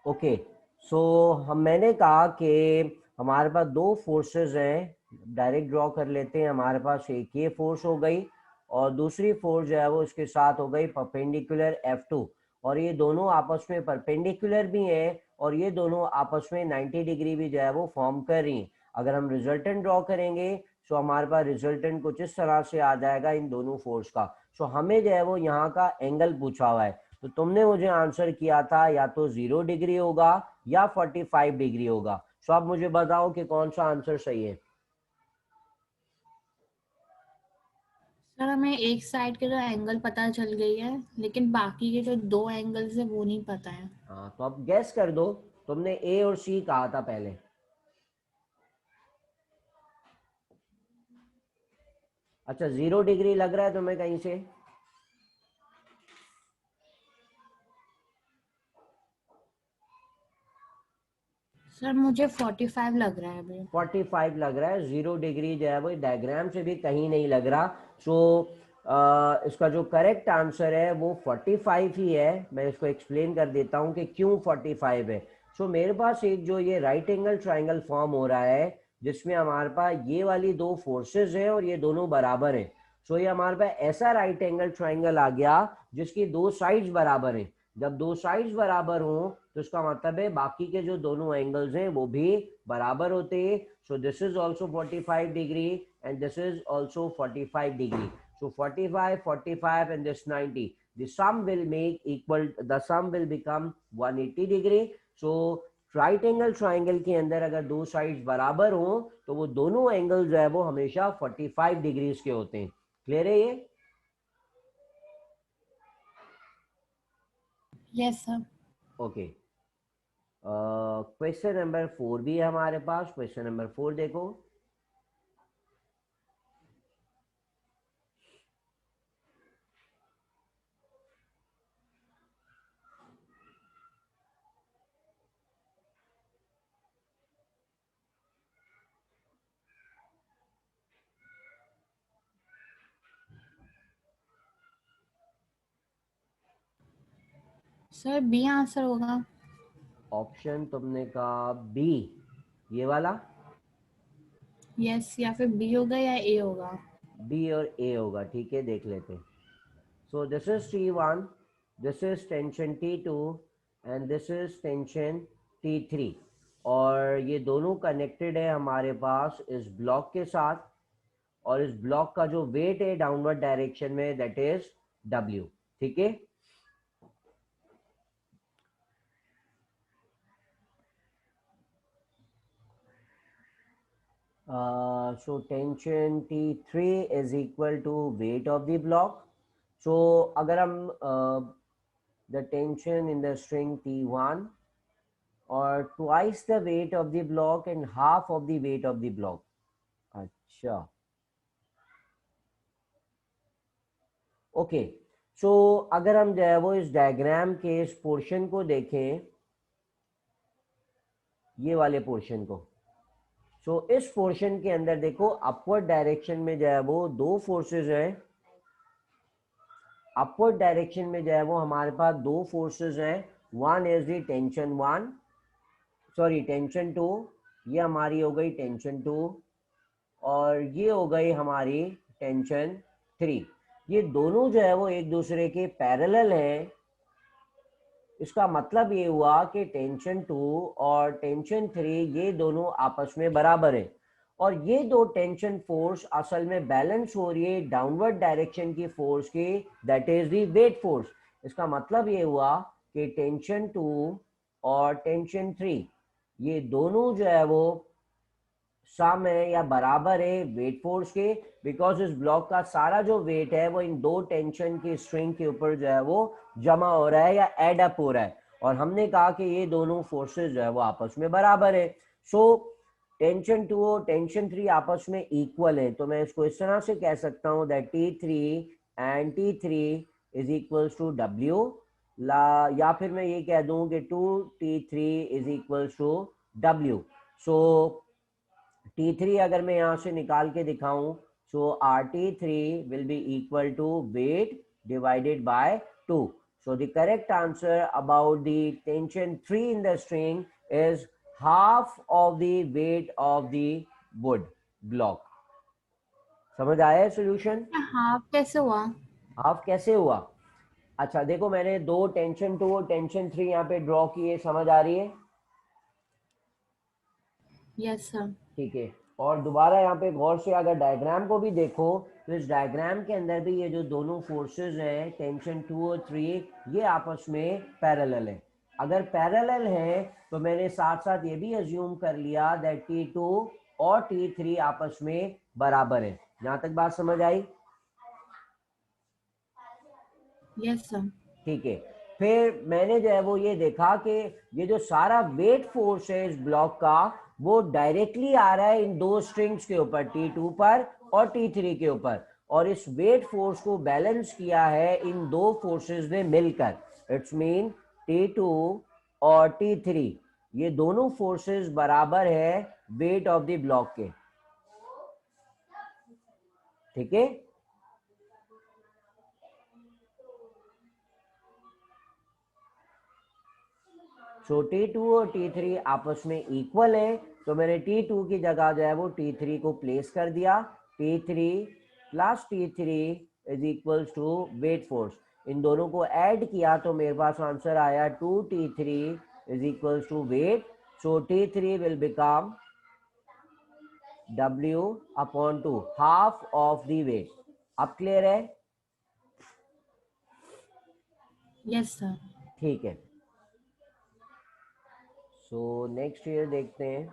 Okay, सो हम मैंने कहा कि हमारे पास दो फोर्सेस हैं, डायरेक्ट ड्रॉ कर लेते हैं। हमारे पास एक ये फोर्स हो गई और दूसरी फोर्स जो है वो इसके साथ हो गई परपेंडिकुलर F2, और ये दोनों आपस में परपेंडिकुलर भी हैं और ये दोनों आपस में 90 डिग्री भी जो है वो फॉर्म कर रही हैं। अगर हम रिजल्टेंट ड्रॉ करेंगे तो हमारे पास रिजल्टेंट कुछ इस तरह से आ जाएगा इन दोनों फोर्स का। सो हमें जो है वो यहाँ का एंगल पूछा हुआ है, तो तुमने मुझे आंसर किया था या तो 0 डिग्री होगा या 45 डिग्री होगा। सो आप मुझे बताओ कि कौन सा आंसर सही है। सर हमें एक साइड के जो एंगल पता चल गई है, लेकिन बाकी के जो दो एंगल्स है वो नहीं पता है। हाँ, तो अब गैस कर दो। तुमने ए और सी कहा था पहले। अच्छा, 0 डिग्री लग रहा है तुम्हें कहीं से? सर मुझे 45 लग रहा है अभी। 45 लग रहा है। 0 डिग्री जो है वो डायग्राम से भी कहीं नहीं लग रहा। सो इसका जो करेक्ट आंसर है वो 45 ही है। मैं इसको एक्सप्लेन कर देता हूँ कि क्यों 45 है। सो मेरे पास एक जो ये राइट एंगल ट्राइंगल फॉर्म हो रहा है, जिसमें हमारे पास ये वाली दो फोर्सेस हैं और ये दोनों बराबर हैं। सो ये हमारे पास ऐसा राइट एंगल ट्राइंगल आ गया जिसकी दो साइड्स बराबर हैं। जब दो साइड्स बराबर हों तो इसका मतलब है बाकी के जो दोनों एंगल्स हैं वो भी बराबर होते हैं। So this is also 45 degree and this is also 45 degree. So 45 45 and this 90, the sum will make equal, the sum will become 180 degree. So right angle triangle के अंदर अगर दो साइड्स बराबर हो तो वो दोनों एंगल जो है वो हमेशा 45 डिग्रीज के होते हैं। क्लियर है ये? Yes sir. Okay, question number 4 भी है हमारे पास। क्वेश्चन नंबर 4 देखो। सर बी आंसर होगा। ऑप्शन तुमने कहा बी, ये वाला? यस, या फिर बी होगा या ए होगा। बी और ए होगा, ठीक है, देख लेते। So this is T1, this is tension T2 and this is tension T3, और ये दोनों कनेक्टेड है हमारे पास इस ब्लॉक के साथ, और इस ब्लॉक का जो वेट है डाउनवर्ड डायरेक्शन में दैट इज W। ठीक है, so tension T3 is equal to weight of the block. So अगर हम the tension in the string T1 or twice the weight of the block and half of the weight of the block. अच्छा, okay. सो अगर हम जो है वो इस diagram के इस पोर्शन को देखें, ये वाले पोर्शन को, सो इस पोर्शन के अंदर देखो अपवर्ड डायरेक्शन में जो है वो दो फोर्सेस हैं। अपवर्ड डायरेक्शन में जो है वो हमारे पास दो फोर्सेस हैं। One is the tension one, sorry tension two, ये हमारी हो गई टेंशन टू, और ये हो गई हमारी टेंशन थ्री। ये दोनों जो है वो एक दूसरे के पैरेलल हैं। इसका मतलब ये हुआ कि टेंशन टू और टेंशन थ्री ये दोनों आपस में बराबर है, और ये दो टेंशन फोर्स असल में बैलेंस हो रही है डाउनवर्ड डायरेक्शन की फोर्स की, that is the weight force. इसका मतलब ये हुआ कि टेंशन टू और टेंशन थ्री ये दोनों जो है वो सम है या बराबर है वेट फोर्स के, बिकॉज इस ब्लॉक का सारा जो वेट है वो इन दो टेंशन की स्ट्रिंग के ऊपर जो है वो जमा हो रहा है या एड अप हो रहा है, और हमने कहा कि ये दोनों फोर्सेस जो है वो आपस में बराबर है। सो टेंशन टू और टेंशन थ्री आपस में इक्वल है, तो मैं इसको इस तरह से कह सकता हूँ that T3 and T3 is equals to W, या फिर मैं ये कह दूं कि 2T3 is equals to W। So T3 अगर मैं यहाँ से निकाल के दिखाऊं, so RT3 will be equal to weight divided by 2। So the correct answer about the tension 3 in the string is half of the weight of the wood block. समझ आया solution? Half कैसे हुआ? हाफ कैसे हुआ? अच्छा देखो, मैंने दो टेंशन 2 और टेंशन 3 यहाँ पे ड्रॉ किए, समझ आ रही है? Yes sir. ठीक है, और दोबारा यहाँ पे गौर से अगर डायग्राम को भी देखो तो इस डायग्राम के अंदर भी ये जो दोनों फोर्सेस हैं टेंशन 2 और 3, ये आपस में पैरेलल है। अगर पैरेलल है तो मैंने साथ साथ ये भी अज्यूम कर लिया दैट T2 और T3 आपस में बराबर है। जहां तक बात समझ आई? Yes sir. ठीक है, फिर मैंने जो है वो ये देखा कि ये जो सारा वेट फोर्स है इस ब्लॉक का वो डायरेक्टली आ रहा है इन दो स्ट्रिंग्स के ऊपर, T2 पर और T3 के ऊपर, और इस वेट फोर्स को बैलेंस किया है इन दो फोर्सेस ने मिलकर। इट्स मीन T2 और T3 ये दोनों फोर्सेस बराबर है वेट ऑफ द ब्लॉक के। ठीक है, सो T2 और T3 आपस में इक्वल है, तो मैंने T2 की जगह जो है वो T3 को प्लेस कर दिया। T3 plus T3 is equal to weight force, इन दोनों को ऐड किया तो मेरे पास आंसर आया 2T3 is equal to weight. So T3 will become W upon 2, half of the weight. अब क्लियर है? Yes sir. ठीक है, सो नेक्स्ट ईयर देखते हैं।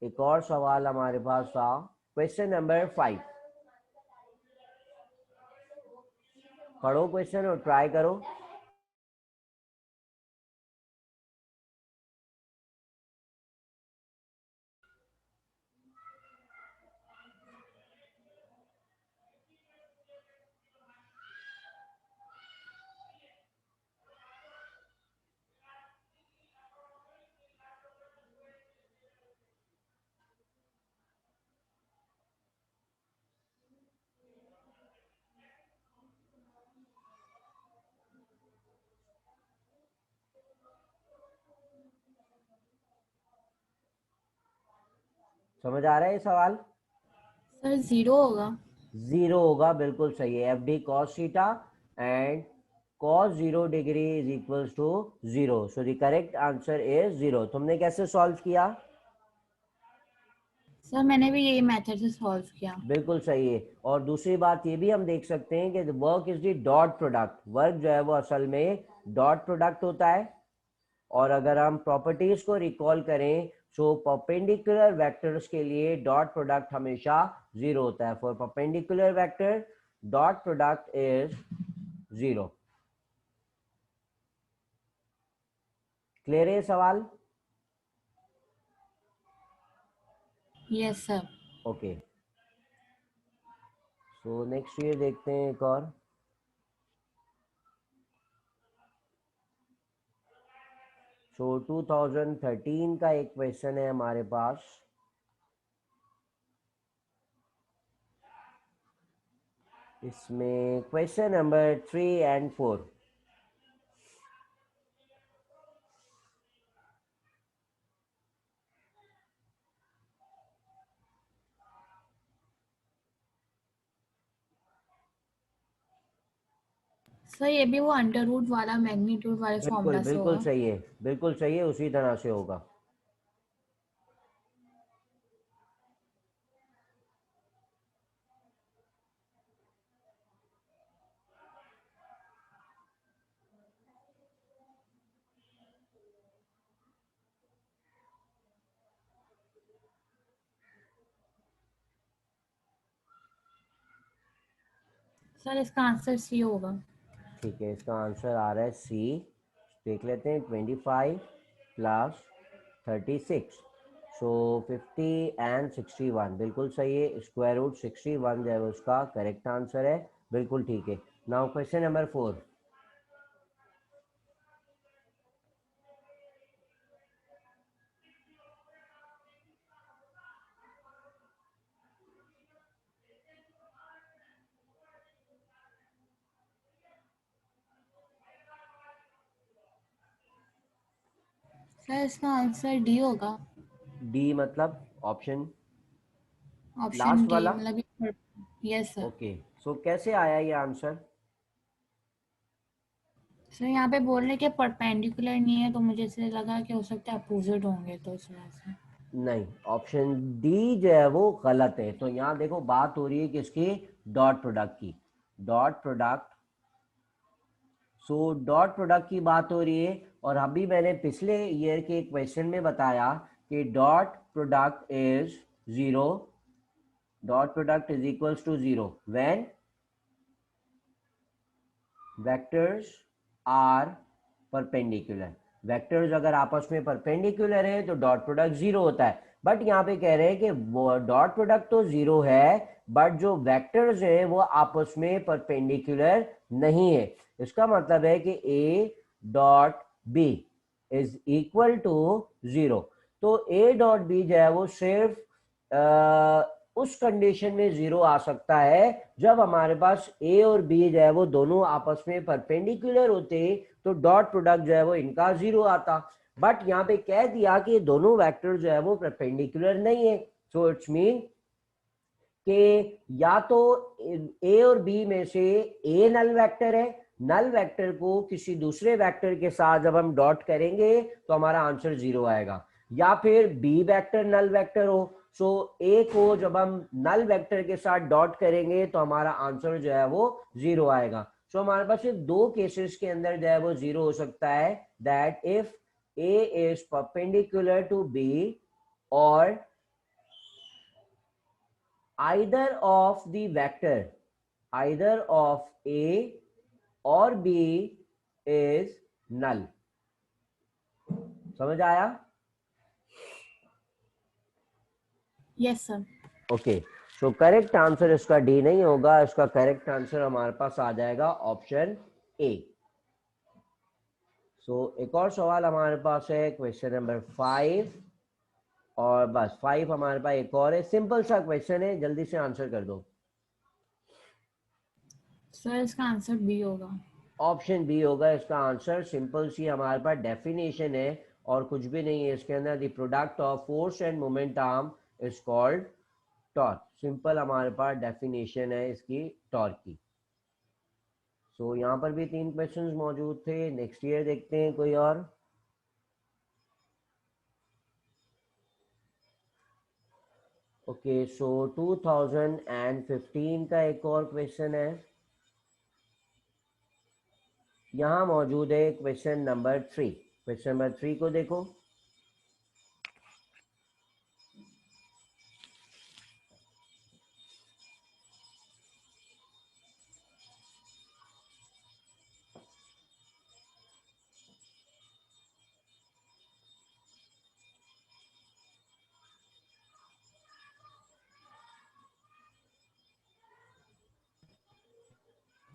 एक और सवाल हमारे पास था, क्वेश्चन नंबर 5। पढ़ो क्वेश्चन और ट्राई करो। समझ आ रहा है ये सवाल? सर 0 होगा। 0 होगा, बिल्कुल सही है। F D cos theta and cos 0 degree is equal to 0, so the correct answer is 0। तुमने कैसे सॉल्व किया? सर मैंने भी यही मेथड से सॉल्व किया। बिल्कुल सही है। और दूसरी बात ये भी हम देख सकते हैं कि work is the dot product, work जो है वो असल में डॉट प्रोडक्ट होता है। और अगर हम प्रॉपर्टीज को रिकॉल करें सो परपेंडिकुलर वेक्टर्स के लिए डॉट प्रोडक्ट हमेशा 0 होता है। For perpendicular vector dot product is 0। Clear है सवाल? Yes sir. Okay, so next year देखते हैं एक और। सो 2013 का एक क्वेश्चन है हमारे पास। इसमें क्वेश्चन नंबर 3 एंड 4। सर ये भी वो अंडर रूट वाला मैग्नीट्यूड वाले बिल्कुल फॉर्मूला से बिल्कुल होगा। सही है, बिल्कुल सही है, उसी तरह से होगा। सर इसका आंसर सी होगा। ठीक है, इसका आंसर आ रहा है सी। देख लेते हैं, 25 प्लस 36, सो 50 एंड 61, बिल्कुल सही है। स्क्वायर रूट 61 जो है उसका करेक्ट आंसर है, बिल्कुल ठीक है। Now question number 4। सर इसका आंसर डी होगा। डी मतलब ऑप्शन ऑप्शन लास्ट डी वाला? मतलब यस सर। ओके, सो कैसे आया ये आंसर? सर यहाँ पे बोल रहे कि परपेंडिकुलर नहीं है, तो मुझे इसलिए लगा कि हो सकता है अपोजिट होंगे, तो इस वजह से। नहीं, ऑप्शन डी जो है वो गलत है। तो यहाँ देखो बात हो रही है किसकी? डॉट प्रोडक्ट की। Dot product, so dot product की बात हो रही है। और अभी मैंने पिछले ईयर के क्वेश्चन में बताया कि dot product is zero, dot product is equals to zero when vectors are perpendicular. Vectors अगर आपस में परपेंडिकुलर है तो डॉट प्रोडक्ट जीरो होता है। बट यहाँ पे कह रहे हैं कि डॉट प्रोडक्ट तो जीरो है, बट जो वेक्टर्स है वो आपस में परपेंडिकुलर नहीं है। इसका मतलब है कि A dot B is equal to zero. तो ए डॉट बी जो है वो सिर्फ उस कंडीशन में जीरो आ सकता है जब हमारे पास ए और बी जो है वो दोनों आपस में परपेंडिकुलर होते, तो डॉट प्रोडक्ट जो है वो इनका जीरो आता। बट यहाँ पे कह दिया कि दोनों वेक्टर जो है वो परपेंडिकुलर नहीं है। सो इट्स मीन कि या तो ए और बी में से ए नल वेक्टर है, नल वेक्टर को किसी दूसरे वेक्टर के साथ जब हम डॉट करेंगे तो हमारा आंसर जीरो आएगा, या फिर बी वेक्टर नल वेक्टर हो। सो ए को जब हम नल वेक्टर के साथ डॉट करेंगे तो हमारा आंसर जो है वो जीरो आएगा। सो हमारे पास सिर्फ दो केसेस के अंदर जो है वो जीरो हो सकता है, that if A is perpendicular to B और either of the vector, either of A or B is null। समझ आया? Yes sir. Okay, so correct answer इसका डी नहीं होगा, इसका करेक्ट आंसर हमारे पास आ जाएगा ऑप्शन ए। सो एक और सवाल हमारे पास है, क्वेश्चन नंबर 5। और बस 5 हमारे पास एक और है, सिंपल सा क्वेश्चन है, जल्दी से आंसर कर दो। सर इसका आंसर बी होगा। ऑप्शन बी होगा इसका आंसर। सिंपल सी हमारे पास डेफिनेशन है और कुछ भी नहीं है इसके अंदर। The product of force end moment arm is called torque. Simple हमारे पास डेफिनेशन है इसकी टॉर्क की। सो यहाँ पर भी 3 क्वेश्चंस मौजूद थे। नेक्स्ट ईयर देखते हैं कोई और। ओके, सो 2015 का एक और क्वेश्चन है। यहाँ मौजूद है क्वेश्चन नंबर 3। क्वेश्चन नंबर 3 को देखो।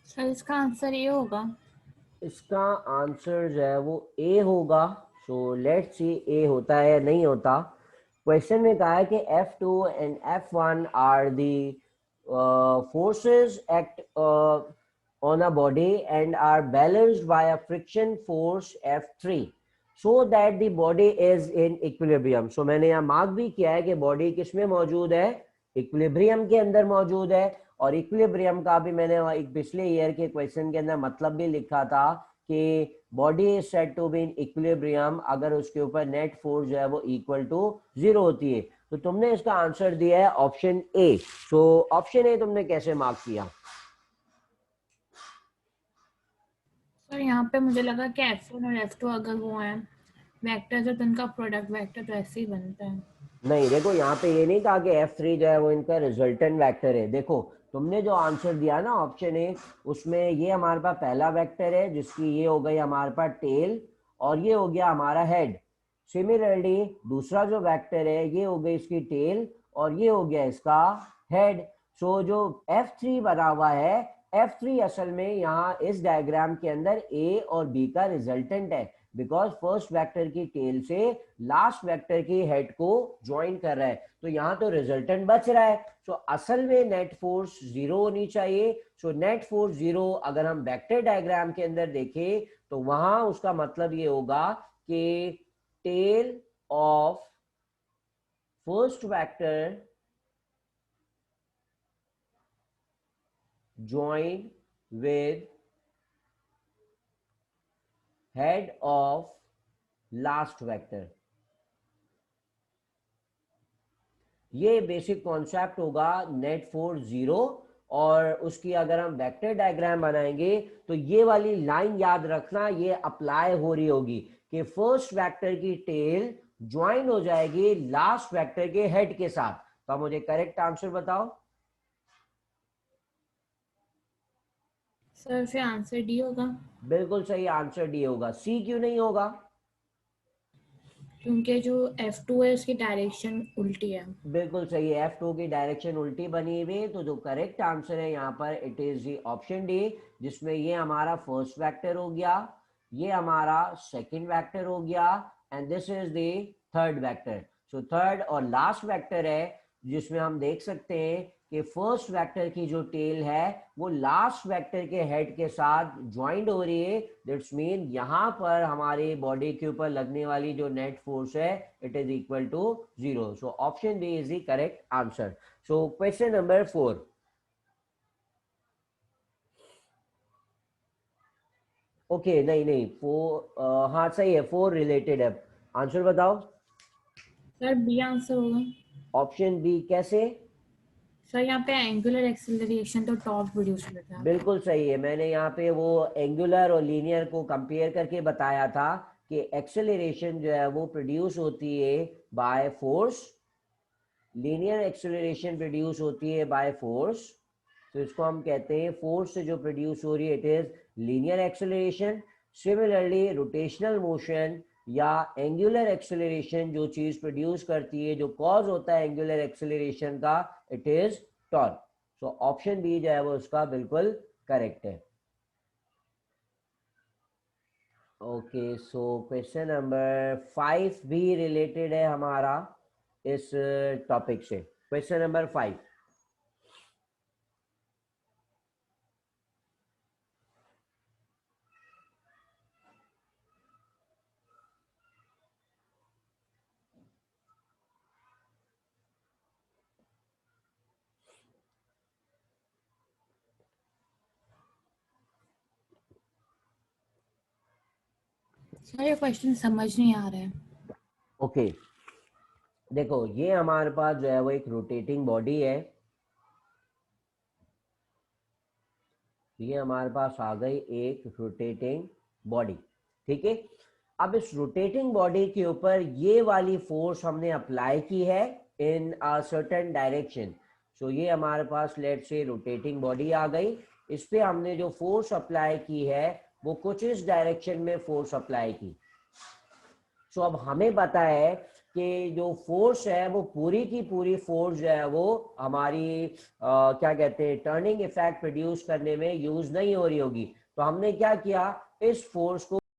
सर इसका आंसर ए होगा। इसका आंसर जो है वो ए होगा। सो लेट्स सी ए होता है या नहीं होता। क्वेश्चन में कहा है कि F2 and F1 are the forces act on a body and are balanced by a friction force F3 so that the body is in equilibrium। so मैंने यहाँ मार्क भी किया है कि बॉडी किस में मौजूद है? इक्विलिब्रियम के अंदर मौजूद है। और इक्विलिब्रियम का भी मैंने एक पिछले ईयर के क्वेश्चन के अंदर मतलब भी लिखा था कि body is said to be in equilibrium अगर उसके ऊपर नेट फोर्स जो है वो इक्वल टू जीरो होती है। तो तुमने इसका आंसर दिया है option A. So option A तुमने कैसे मार्क किया? सर यहाँ पे मुझे लगा कि F1 और F2 अगर वो हैं वेक्टर्स है तो उनका प्रोडक्ट वेक्टर तो ऐसे ही बनता है। नहीं, देखो यहाँ पे ये नहीं कहा कि F3 जो है वो इनका रिजल्टेंट वेक्टर है। देखो तुमने जो आंसर दिया ना ऑप्शन ए, उसमें ये हमारे पास पहला वेक्टर है जिसकी ये हो गई हमारे पास टेल और ये हो गया हमारा हेड। सिमिलरली दूसरा जो वेक्टर है ये हो गई इसकी टेल और ये हो गया इसका हेड। सो जो F3 बना हुआ है, F3 असल में यहाँ इस डायग्राम के अंदर ए और बी का रिजल्टेंट है, बिकॉज फर्स्ट वेक्टर की टेल से लास्ट वेक्टर की हेड को ज्वाइन कर रहा है। तो यहाँ तो रिजल्टेंट बच रहा है। सो असल में नेट फोर्स जीरो होनी चाहिए। सो नेट फोर्स जीरो अगर हम वेक्टर डायग्राम के अंदर देखें तो वहां उसका मतलब ये होगा कि tail of first vector joined with head of last vector. ये बेसिक कॉन्सेप्ट होगा नेट फोर्स जीरो, और उसकी अगर हम वेक्टर डायग्राम बनाएंगे तो ये वाली लाइन याद रखना, ये अप्लाई हो रही होगी कि फर्स्ट वेक्टर की टेल ज्वाइन हो जाएगी लास्ट वेक्टर के हेड के साथ। तो आप मुझे करेक्ट आंसर बताओ। सर फिर आंसर डी होगा। बिल्कुल सही आंसर डी होगा। सी क्यों नहीं होगा? क्योंकि जो F2 है उसकी डायरेक्शन उल्टी है। बिल्कुल सही है, F2 की डायरेक्शन उल्टी बनी हुई है। तो जो करेक्ट आंसर है यहाँ पर it is the option D, जिसमें ये हमारा फर्स्ट वेक्टर हो गया, ये हमारा सेकंड वेक्टर हो गया, and this is the third vector. So third और लास्ट वेक्टर है जिसमें हम देख सकते हैं कि फर्स्ट वेक्टर की जो टेल है वो लास्ट वेक्टर के हेड के साथ ज्वाइंट हो रही है। दैट्स मीन यहाँ पर हमारे बॉडी के ऊपर लगने वाली जो नेट फोर्स है it is equal to zero. So option B is the correct answer. So question number 4। Okay नहीं नहीं, 4 हाँ सही है, 4 रिलेटेड है। आंसर बताओ। सर बी आंसर होगा। ऑप्शन बी कैसे? सर यहाँ पे एंगुलर एक्सेलरेशन तो टॉर्क प्रोड्यूस करता है। बिल्कुल सही है, मैंने यहाँ पे वो एंगुलर और लीनियर को कंपेयर करके बताया था कि एक्सेलरेशन जो है वो प्रोड्यूस होती है by force, linear acceleration produce होती है बाय फोर्स। तो इसको हम कहते हैं फोर्स से जो प्रोड्यूस हो रही है it is linear acceleration. Similarly rotational motion या एंगुलर एक्सेलरेशन जो चीज प्रोड्यूस करती है, जो कॉज होता है एंगुलर एक्सेलरेशन का, it is torque. So option B जो है वो उसका बिल्कुल करेक्ट है। ओके सो क्वेश्चन नंबर 5 भी रिलेटेड है हमारा इस टॉपिक से। Question number 5। सर ये क्वेश्चन समझ नहीं आ रहा है। ओके देखो, ये हमारे पास जो है वो एक रोटेटिंग बॉडी है। ये हमारे पास आ गई एक रोटेटिंग बॉडी, ठीक है। अब इस रोटेटिंग बॉडी के ऊपर ये वाली फोर्स हमने अप्लाई की है इन अ सर्टेन डायरेक्शन। सो ये हमारे पास लेट से रोटेटिंग बॉडी आ गई, इस पे हमने जो फोर्स अप्लाई की है वो कुछ इस डायरेक्शन में फोर्स अप्लाई की। सो अब हमें पता है कि जो फोर्स है वो पूरी की पूरी फोर्स जो है वो हमारी क्या कहते हैं टर्निंग इफेक्ट प्रोड्यूस करने में यूज नहीं हो रही होगी। तो हमने क्या किया, इस फोर्स को